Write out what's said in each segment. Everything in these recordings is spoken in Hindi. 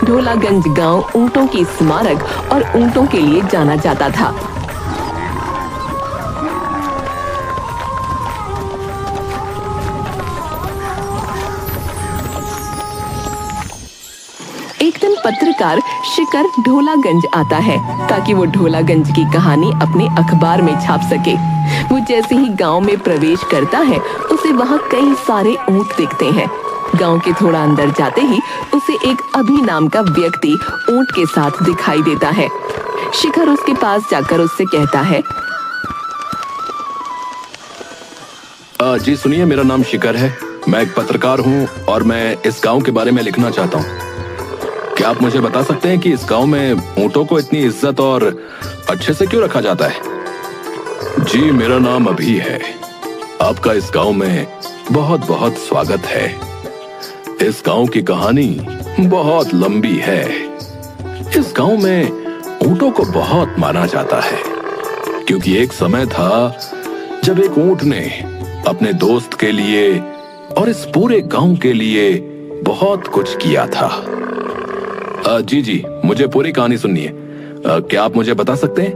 ढोलागंज गांव ऊंटों की स्मारक और ऊंटों के लिए जाना जाता था। एक दिन पत्रकार शिकर ढोलागंज आता है ताकि वो ढोलागंज की कहानी अपने अखबार में छाप सके। वो जैसे ही गांव में प्रवेश करता है उसे वहाँ कई सारे ऊंट दिखते हैं। गांव के थोड़ा अंदर जाते ही उसे एक अभी नाम का व्यक्ति ऊंट के साथ दिखाई देता है। शिखर उसके पास जाकर उससे कहता है, जी सुनिए, मेरा नाम शिखर है। मैं एक पत्रकार हूँ और मैं इस गांव के बारे में लिखना चाहता हूँ। क्या आप मुझे बता सकते हैं कि इस गांव में ऊंटों को इतनी इज्जत और अच्छे से क्यों रखा जाता है? जी, मेरा नाम अभी है। आपका इस गांव में बहुत बहुत स्वागत है। इस गांव की कहानी बहुत लंबी है। इस गांव में ऊंटों को बहुत माना जाता है क्योंकि एक समय था जब एक ऊंट ने अपने दोस्त के लिए और इस पूरे गांव के लिए बहुत कुछ किया था। जी, मुझे पूरी कहानी सुननी है। क्या आप मुझे बता सकते हैं?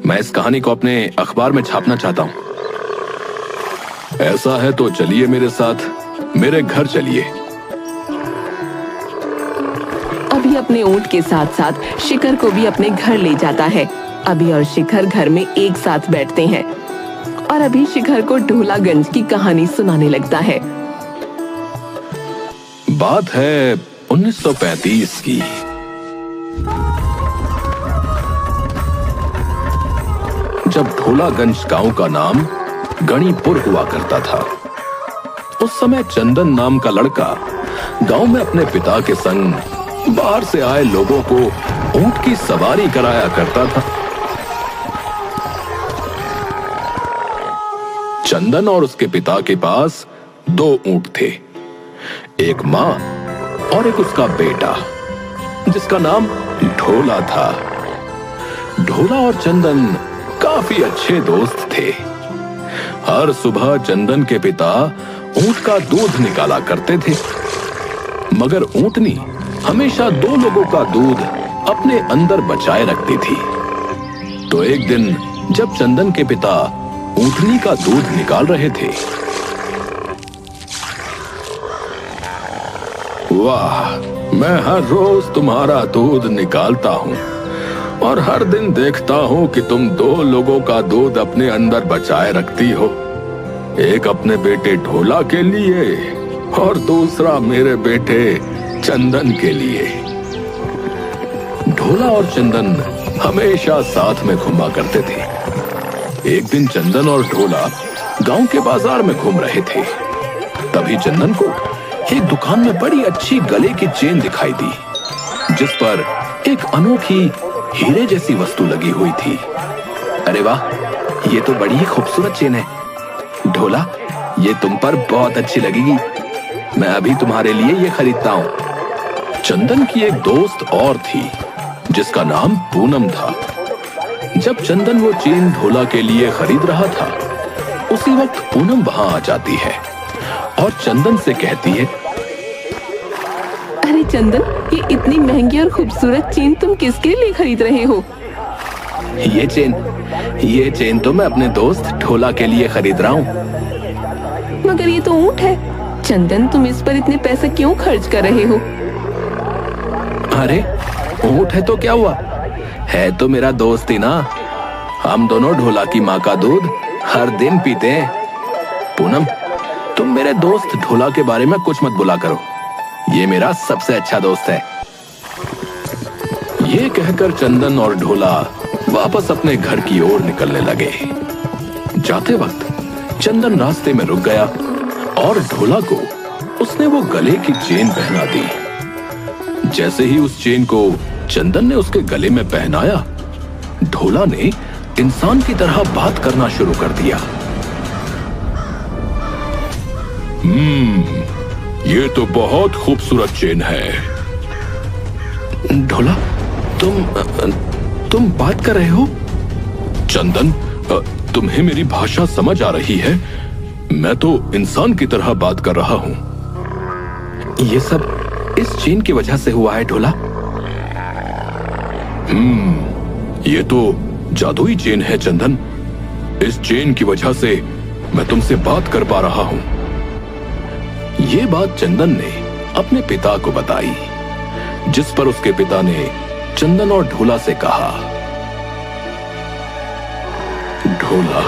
मैं इस कहानी को अपने अखबार में छापना चाहता हूँ। ऐसा है तो चलिए मेरे साथ, मेरे घर चलिए। अभी अपने ऊंट के साथ साथ शिखर को भी अपने घर ले जाता है। अभी और शिखर घर में एक साथ बैठते हैं और अभी शिखर को ढोलागंज की कहानी सुनाने लगता है। बात है 1935 की। जब ढोलागंज गांव का नाम गणिपुर हुआ करता था। उस समय चंदन नाम का लड़का गांव में अपने पिता के संग बाहर से आए लोगों को ऊंट की सवारी कराया करता था। चंदन और उसके पिता के पास 2 ऊंट थे, एक मां और एक उसका बेटा जिसका नाम ढोला था। ढोला और चंदन काफी अच्छे दोस्त थे। हर सुबह चंदन के पिता ऊंट का दूध निकाला करते थे, मगर ऊंटनी हमेशा 2 लोगों का दूध अपने अंदर बचाए रखती थी। तो एक दिन जब चंदन के पिता ऊंटनी का दूध निकाल रहे थे, वाह, मैं हर रोज तुम्हारा दूध निकालता हूँ और हर दिन देखता हूँ कि तुम 2 लोगों का दूध अपने अंदर बचाए रखती हो, एक अपने बेटे ढोला के लिए और दूसरा मेरे बेटे चंदन के लिए। ढोला और चंदन हमेशा साथ में घूमा करते थे। एक दिन चंदन और ढोला गांव के बाजार में घूम रहे थे। तभी चंदन को एक दुकान में बड़ी अच्छी गले की चेन दिखाई दी, जिस पर एक अनोखी हीरे जैसी वस्तु लगी हुई थी। अरे वाह, ये तो बड़ी ही खूबसूरत चेन है। ढोला, ये तुम पर बहुत अच्छी लगेगी। मैं अभी तुम्हारे लिए ये खरीदता हूँ। चंदन की एक दोस्त और थी जिसका नाम पूनम था। जब चंदन वो चेन ढोला के लिए खरीद रहा था, उसी वक्त पूनम वहां आ जाती है और चंदन से कहती है, अरे चंदन, ये इतनी महंगी और खूबसूरत चेन तुम किसके लिए खरीद रहे हो? ये चेन तो मैं अपने दोस्त ढोला के लिए खरीद रहा हूँ। मगर ये तो ऊंट है। चंदन, तुम इस पर इतने पैसे क्यों खर्च कर रहे हो? अरे ऊंट है तो क्या हुआ, है तो मेरा दोस्त ही ना। हम दोनों ढोला की माँ का दूध हर दिन पीते हैं। पूनम, तुम मेरे दोस्त ढोला के बारे में कुछ मत बोला करो, ये मेरा सबसे अच्छा दोस्त है। ये कहकर चंदन और ढोला वापस अपने घर की ओर निकलने लगे। जाते वक्त चंदन रास्ते में रुक गया और ढोला को उसने वो गले की चेन पहना दी। जैसे ही उस चेन को चंदन ने उसके गले में पहनाया, ढोला ने इंसान की तरह बात करना शुरू कर दिया। ये तो बहुत खूबसूरत चेन है। ढोला, तुम बात कर रहे हो? चंदन, तुम्हें मेरी भाषा समझ आ रही है? मैं तो इंसान की तरह बात कर रहा हूँ। ये सब इस चेन की वजह से हुआ है ढोला। ये तो जादुई चेन है चंदन। इस चेन की वजह से मैं तुमसे बात कर पा रहा हूं। ये बात चंदन ने अपने पिता को बताई, जिस पर उसके पिता ने चंदन और ढोला से कहा, ढोला,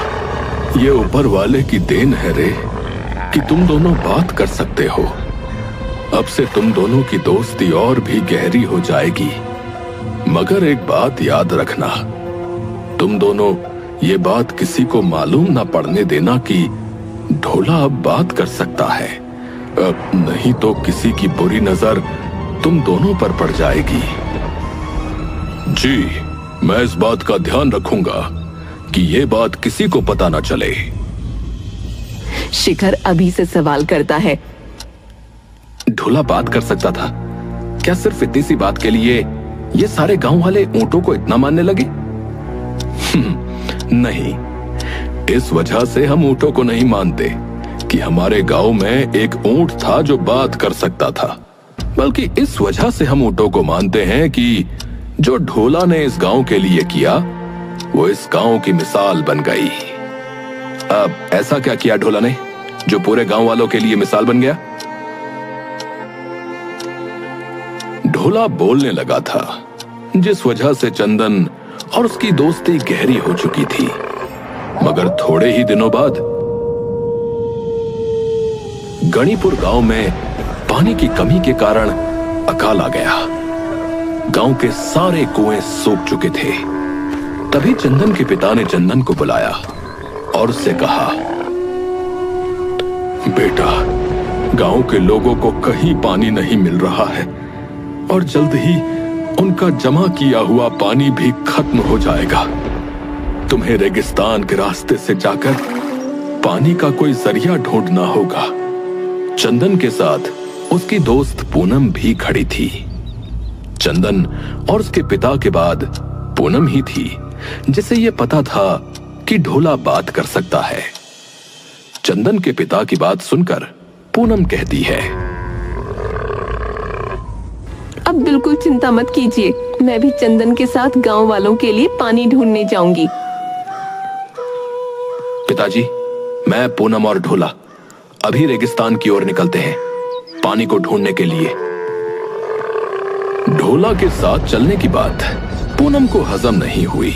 ये ऊपर वाले की देन है रे कि तुम दोनों बात कर सकते हो। अब से तुम दोनों की दोस्ती और भी गहरी हो जाएगी। मगर एक बात याद रखना, तुम दोनों ये बात किसी को मालूम ना पड़ने देना कि ढोला अब बात कर सकता है, नहीं तो किसी की बुरी नजर तुम दोनों पर पड़ जाएगी। जी, मैं इस बात का ध्यान रखूंगा कि ये बात किसी को पता ना चले। शिखर अभी से सवाल करता है, ढोला बात कर सकता था? क्या सिर्फ इतनी सी बात के लिए ये सारे गांव वाले ऊंटों को इतना मानने लगे? नहीं, इस वजह से हम ऊंटों को नहीं मानते कि हमारे गांव में एक ऊंट था जो बात कर सकता था, बल्कि इस वजह से हम ऊंटों को मानते हैं कि जो ढोला ने इस गांव के लिए किया वो इस गांव की मिसाल बन गई। अब ऐसा क्या किया ढोला ने जो पूरे गांव वालों के लिए मिसाल बन गया? ढोला बोलने लगा था, जिस वजह से चंदन और उसकी दोस्ती गहरी हो चुकी थी। मगर थोड़े ही दिनों बाद गणिपुर गांव में पानी की कमी के कारण अकाल आ गया। गांव के सारे कुएं सूख चुके थे। तभी चंदन के पिता ने चंदन को बुलाया और उससे कहा, बेटा, गांव के लोगों को कहीं पानी नहीं मिल रहा है और जल्द ही उनका जमा किया हुआ पानी भी खत्म हो जाएगा। तुम्हें रेगिस्तान के रास्ते से जाकर पानी का कोई जरिया ढूंढना होगा। चंदन के साथ उसकी दोस्त पूनम भी खड़ी थी। चंदन और उसके पिता के बाद पूनम ही थी जिसे यह पता था कि ढोला बात कर सकता है। चंदन के पिता की बात सुनकर पूनम कहती है, अब बिल्कुल चिंता मत कीजिए, मैं भी चंदन के साथ गांव वालों के लिए पानी ढूंढने जाऊंगी। पिताजी, मैं, पूनम और ढोला अभी रेगिस्तान की ओर निकलते हैं पानी को ढूंढने के लिए। ढोला के साथ चलने की बात पूनम को हजम नहीं हुई।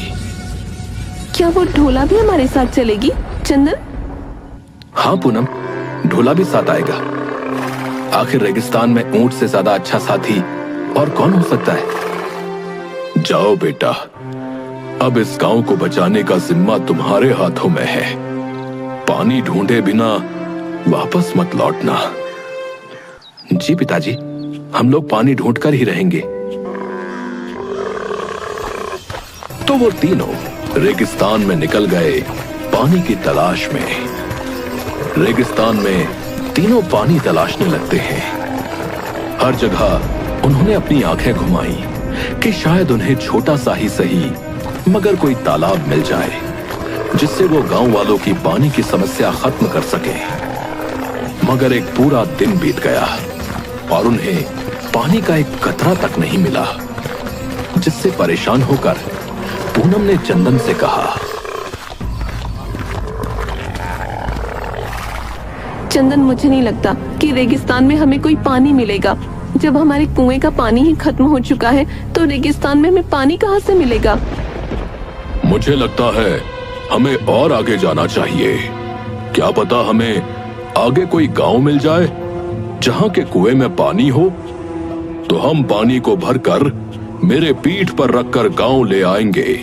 क्या वो ढोला भी हमारे साथ चलेगी चंदन? हाँ पूनम, ढोला भी साथ आएगा। आखिर रेगिस्तान में ऊंट से ज्यादा अच्छा साथी और कौन हो सकता है। जाओ बेटा, अब इस गांव को बचाने का जिम्मा तुम्हारे हाथों में है। पानी ढूंढे बिना वापस मत लौटना। जी पिताजी, हम लोग पानी ढूंढकर ही रहेंगे। तो वो तीनों रेगिस्तान में निकल गए पानी की तलाश में। रेगिस्तान में तीनों पानी तलाशने लगते हैं। हर जगह उन्होंने अपनी आंखें घुमाई कि शायद उन्हें छोटा सा ही सही मगर कोई तालाब मिल जाए जिससे वो गांव वालों की पानी की समस्या खत्म कर सके। मगर एक पूरा दिन बीत गया और उन्हें पानी का एक कतरा तक नहीं मिला, जिससे परेशान होकर पूनम ने चंदन से कहा, चंदन, मुझे नहीं लगता कि रेगिस्तान में हमें कोई पानी मिलेगा। जब हमारे कुएं का पानी ही खत्म हो चुका है तो रेगिस्तान में हमें पानी कहां से मिलेगा? मुझे लगता है हमें और आगे जाना चाहिए। क्या पता हमें आगे कोई गांव मिल जाए जहां के कुएं में पानी हो, तो हम पानी को भरकर मेरे पीठ पर रखकर गांव ले आएंगे।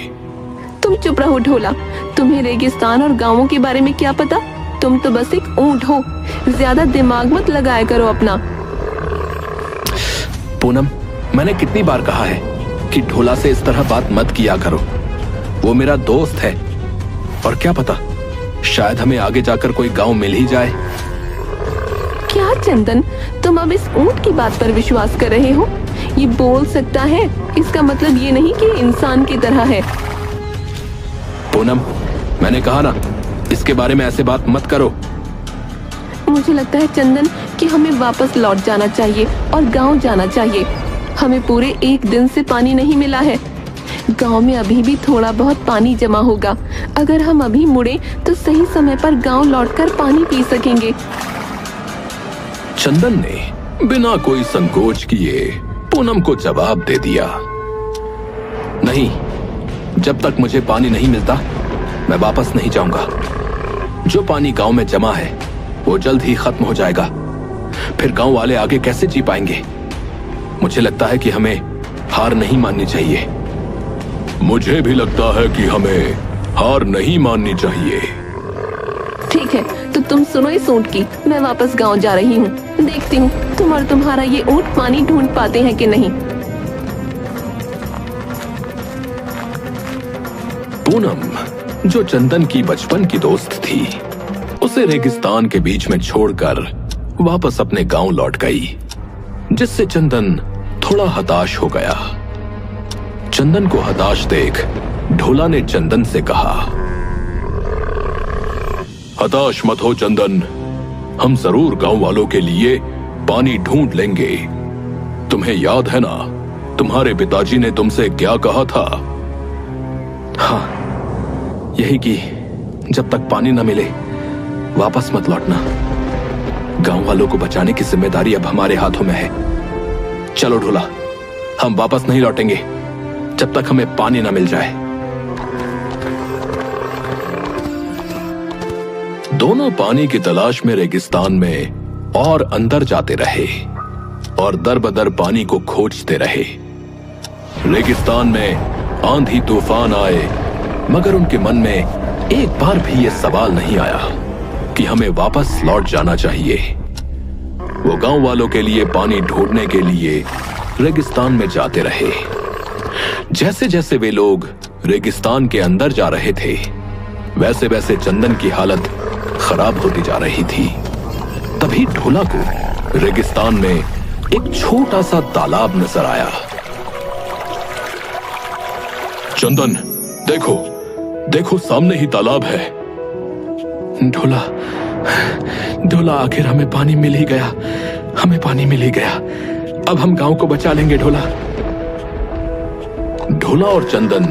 तुम चुप रहो ढोला, तुम्हें रेगिस्तान और गांवों के बारे में क्या पता? तुम तो बस एक ऊंट हो। ज्यादा दिमाग मत लगाया करो अपना। पूनम, मैंने कितनी बार कहा है कि ढोला से इस तरह बात मत किया करो। वो मेरा दोस्त है और क्या पता शायद हमें आगे जाकर कोई गांव मिल ही जाए। क्या चंदन, तुम अब इस ऊंट की बात पर विश्वास कर रहे हो? ये बोल सकता है, इसका मतलब ये नहीं कि इंसान की तरह है। पूनम, मैंने कहा ना, इसके बारे में ऐसे बात मत करो। मुझे लगता है चंदन कि हमें वापस लौट जाना चाहिए और गांव जाना चाहिए। हमें पूरे एक दिन से पानी नहीं मिला है। गांव में अभी भी थोड़ा बहुत पानी जमा होगा। अगर हम अभी मुड़े तो सही समय पर गांव लौटकर पानी पी सकेंगे। चंदन ने बिना कोई संकोच किए पूनम को जवाब दे दिया, नहीं, जब तक मुझे पानी नहीं मिलता मैं वापस नहीं जाऊंगा। जो पानी गांव में जमा है वो जल्द ही खत्म हो जाएगा, फिर गांव वाले आगे कैसे जी पाएंगे। मुझे लगता है कि हमें हार नहीं माननी चाहिए। मुझे भी लगता है कि हमें हार नहीं माननी चाहिए। ठीक है, तो तुम सुनो इस ऊंट की, मैं वापस गांव जा रही हूँ। देखती हूँ तुम और तुम्हारा ये ऊंट पानी ढूंढ पाते हैं कि नहीं। पूनम, जो चंदन की बचपन की दोस्त थी, उसे रेगिस्तान के बीच में छोड़कर वापस अपने गांव लौट गई, जिससे चंदन थोड़ा हताश हो गया। चंदन को हताश देख ढोला ने चंदन से कहा, हताश मत हो चंदन, हम जरूर गांव वालों के लिए पानी ढूंढ लेंगे। तुम्हें याद है ना, तुम्हारे पिताजी ने तुमसे क्या कहा था? हाँ, यही कि जब तक पानी न मिले वापस मत लौटना। गांव वालों को बचाने की जिम्मेदारी अब हमारे हाथों में है। चलो ढोला, हम वापस नहीं लौटेंगे जब तक हमें पानी न मिल जाए। दोनों पानी की तलाश में रेगिस्तान में और अंदर जाते रहे और दर बदर पानी को खोजते रहे। रेगिस्तान में आंधी तूफान आए, मगर उनके मन में एक बार भी यह सवाल नहीं आया कि हमें वापस लौट जाना चाहिए। वो गांव वालों के लिए पानी ढूंढने के लिए रेगिस्तान में जाते रहे। जैसे जैसे वे लोग रेगिस्तान के अंदर जा रहे थे, वैसे वैसे चंदन की हालत खराब होती जा रही थी। तभी ढोला को रेगिस्तान में एक छोटा सा तालाब नजर आया। चंदन, देखो देखो, सामने ही तालाब है। ढोला, ढोला, आखिर हमें पानी मिल ही गया, हमें पानी मिल ही गया। अब हम गांव को बचा लेंगे ढोला। ढोला और चंदन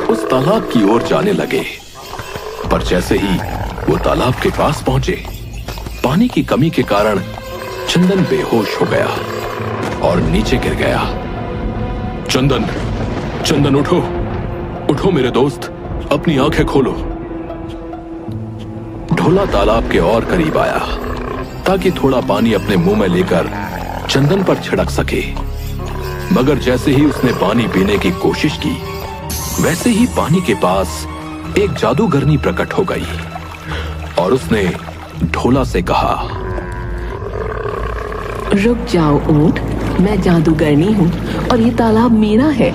उस तालाब की ओर जाने लगे, पर जैसे ही वो तालाब के पास पहुंचे, पानी की कमी के कारण चंदन बेहोश हो गया और नीचे गिर गया। चंदन, चंदन, उठो उठो मेरे दोस्त, अपनी आंखें खोलो। ढोला तालाब के और करीब आया ताकि थोड़ा पानी अपने मुंह में लेकर चंदन पर छिड़क सके, मगर जैसे ही उसने पानी पीने की कोशिश की, वैसे ही पानी के पास एक जादूगरनी प्रकट हो गई और उसने ढोला से कहा, रुक जाओ ऊंट, मैं जादूगरनी हूँ और ये तालाब मेरा है।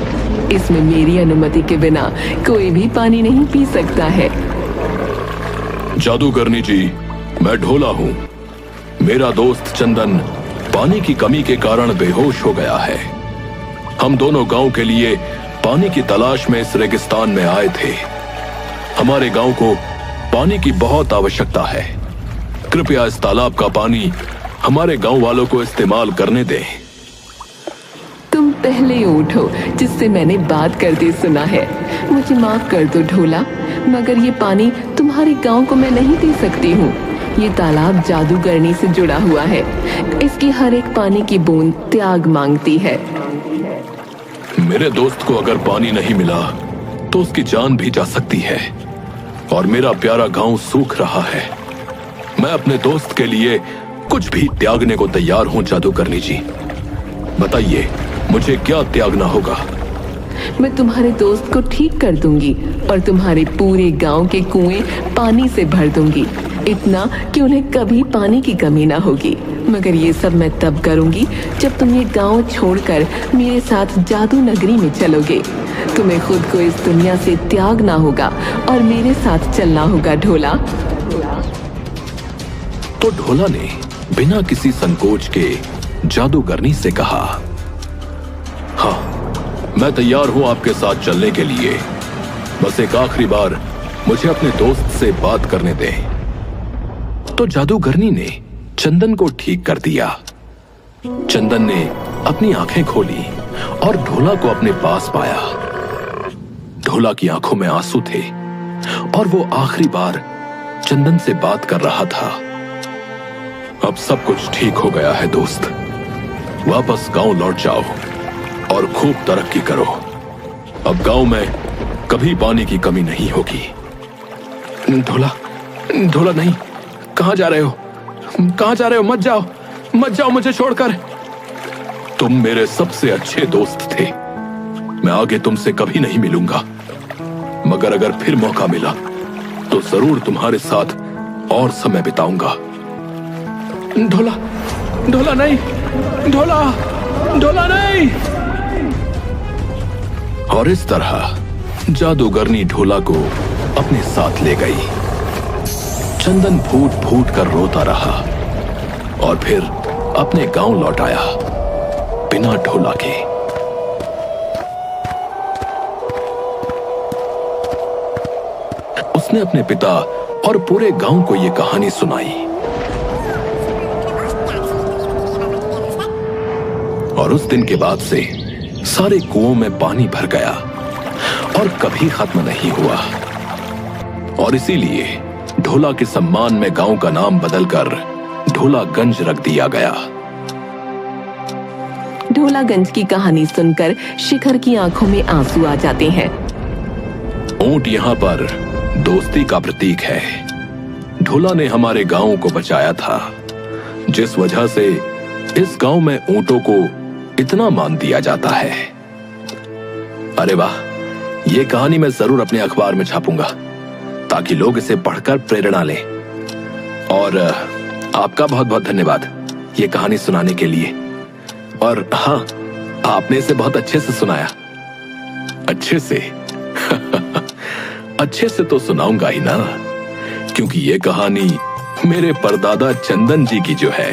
इसमें मेरी अनुमति के बिना कोई भी पानी नहीं पी सकता है। जादूगरनी जी, मैं ढोला हूँ। मेरा दोस्त चंदन पानी की कमी के कारण बेहोश हो गया है। हम दोनों गांव के लिए पानी की तलाश में इस रेगिस्तान में आए थे। हमारे गांव को पानी की बहुत आवश्यकता है। कृपया इस तालाब का पानी हमारे गांव वालों को इस्तेमाल करने दें। तुम पहले ऊंट हो जिससे मैंने बात करते सुना है। मुझे माफ कर दो ढोला, मगर ये पानी तुम्हारे गांव को मैं नहीं दे सकती हूँ। ये तालाब जादूगरनी से जुड़ा हुआ है। इसकी हर एक पानी की बूंद त्याग मांगती है। मेरे दोस्त को अगर पानी नहीं मिला तो उसकी जान भी जा सकती है और मेरा प्यारा गांव सूख रहा है। मैं अपने दोस्त के लिए कुछ भी त्यागने को तैयार हूं जादूगरनी जी। बताइए, मुझे क्या त्यागना होगा? मैं तुम्हारे दोस्त को ठीक कर दूंगी और तुम्हारे पूरे गांव के कुएं पानी से भर दूंगी, इतना कि उन्हें कभी पानी की कमी ना होगी। मगर ये सब मैं तब करूंगी जब तुम ये गांव छोड़कर मेरे साथ जादू नगरी में चलोगे। तुम्हें खुद को इस दुनिया से त्यागना होगा और मेरे साथ चलना होगा ढोला। तो ढोला ने बिना किसी संकोच के जादूगरनी से कहा, हाँ, मैं तैयार हूं आपके साथ चलने के लिए। बस एक आखिरी बार मुझे अपने दोस्त से बात करने दें। तो जादूगरनी ने चंदन को ठीक कर दिया। चंदन ने अपनी आंखें खोली और ढोला को अपने पास पाया। ढोला की आंखों में आंसू थे और वो आखिरी बार चंदन से बात कर रहा था। अब सब कुछ ठीक हो गया है दोस्त, वापस गांव लौट जाओ और खूब तरक्की करो। अब गांव में कभी पानी की कमी नहीं होगी। ढोला, ढोला नहीं, कहां जा रहे हो? कहां जा रहे हो? मत जाओ, मत जाओ मुझे छोड़कर। तुम मेरे सबसे अच्छे दोस्त थे, मैं आगे तुमसे कभी नहीं मिलूंगा, मगर अगर फिर मौका मिला तो जरूर तुम्हारे साथ और समय बिताऊंगा। ढोला, ढोला नहीं, ढोला, ढोला नहीं। और इस तरह जादूगरनी ढोला को अपने साथ ले गई। चंदन फूट फूट कर रोता रहा और फिर अपने गांव लौट आया बिना ढोला के। उसने अपने पिता और पूरे गांव को यह कहानी सुनाई और उस दिन के बाद से सारे कुओं में पानी भर गया और कभी खत्म नहीं हुआ। और इसीलिए ढोला के सम्मान में गांव का नाम बदलकर ढोलागंज रख दिया गया। ढोलागंज की कहानी सुनकर शिखर की आंखों में आंसू आ जाते हैं। ऊंट यहाँ पर दोस्ती का प्रतीक है। ढोला ने हमारे गांव को बचाया था, जिस वजह से इस गांव में ऊंटों को इतना मान दिया जाता है। अरे वाह, ये कहानी मैं जरूर अपने अखबार में छापूंगा ताकि लोग इसे पढ़कर प्रेरणा लें। और आपका बहुत बहुत धन्यवाद ये कहानी सुनाने के लिए। और हाँ, आपने इसे बहुत अच्छे से सुनाया। अच्छे से अच्छे से तो सुनाऊंगा ही ना, क्योंकि ये कहानी मेरे परदादा चंदन जी की जो है